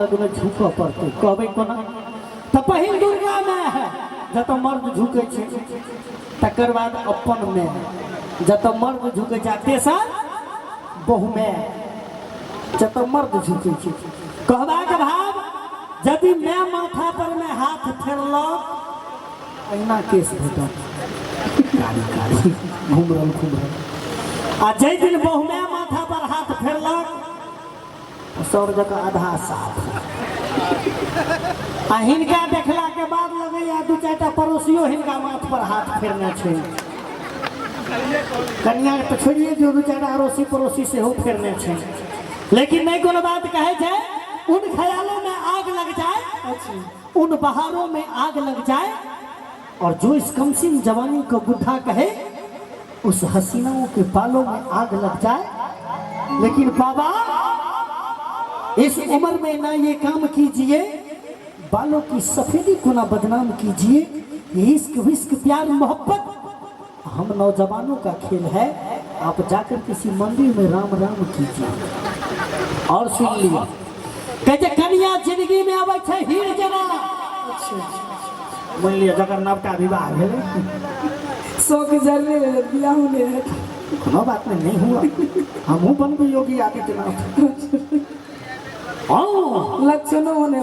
झुकऽ पड़तै कहबै कोना तऽ पहिल दुर्गा में है जतऽ मर्द झुकै छै, तकर बाद अपन में जतऽ मर्द झुकै छै, तेसर बहु में जतऽ मर्द झुकै छै। कहबाक भाव यदि मैं माथा पर में हाथ फेरलक अहिना केस भेटत कारी कारी घुमरल घुमरल, आ जै दिन बहु में माथा पर हाथ फेरलक सौर जगह आधा साफ। आ हिनका देखला के बाद लगैया दू चारिटा पड़ोसियों हिनका माथ पर हाथ फेरने छै। कन्या तो छोड़िए दियो, दू चारिटा अड़ोसी पड़ोसी से हो फेरने छै, लेकिन नहीं कोनो बात कहे छै। उन ख्यालों में आग लग जाए, उन बहारों में आग लग जाए, और जो इस कमसिन जवानी को बुढ़ा कहे उस हसीनाओं के बालों में आग लग जाए। लेकिन बाबा इस उम्र में ना ये काम कीजिए, बालों की सफेदी को ना बदनाम कीजिए। इश्क विश्क प्यार मोहब्बत हम नौजवानों का खेल है, आप जाकर किसी मंदिर में राम राम कीजिए। और सुन लिया कहते कन्या जिंदगी में आवे छे हीर जना। मान लिया जगह नवका विवाह भेले, शौक जरने बियाह होने कोनो बात नहीं हुआ, हमहू बनबे योगी आदित्यनाथ। लक्षणों होने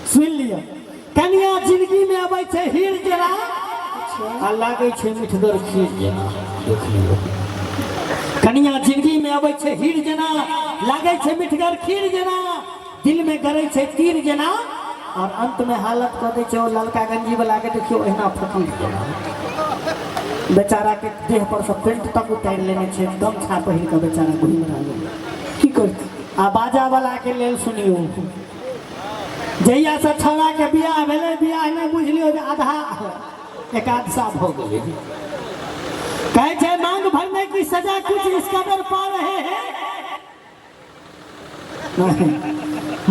सुन लिया कन्या जिंदगी में आवे छे हीर जना, आ लागे छे मिठगर खीर जना। देख लियो कन्या जिंदगी में आवे छे हीर जना, लागे छे मिठगर खीर जना, दिल में गरे छे तीर जना, और अंत में हालत कर दे छे ओ ललका गंजी वाला के देखियो एहना फकीर जना। बेचारा के देह पर से पेंट तक उतार लेने छे, गमछा पहिर के बेचारा घूम रहल की करत। आ बाजा वाला के लेल सुनियो जहिया से छौड़ा के बियाह भेले, बियाह में बुझलियो जे आधा एकादशा भ गेलै। कहे छे मांग भरने की सजा कुछ इस कदर पा रहे हैं,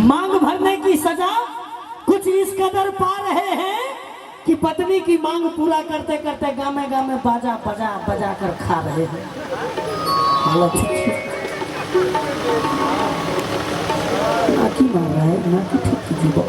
मांग भरने की सजा कुछ इस कदर पा रहे हैं कि पत्नी की मांग पूरा करते करते गामे गामे बाजा बजा बजा कर खा रहे हैं। हालत ना की मार रहा है ना की ठीक कीजिए।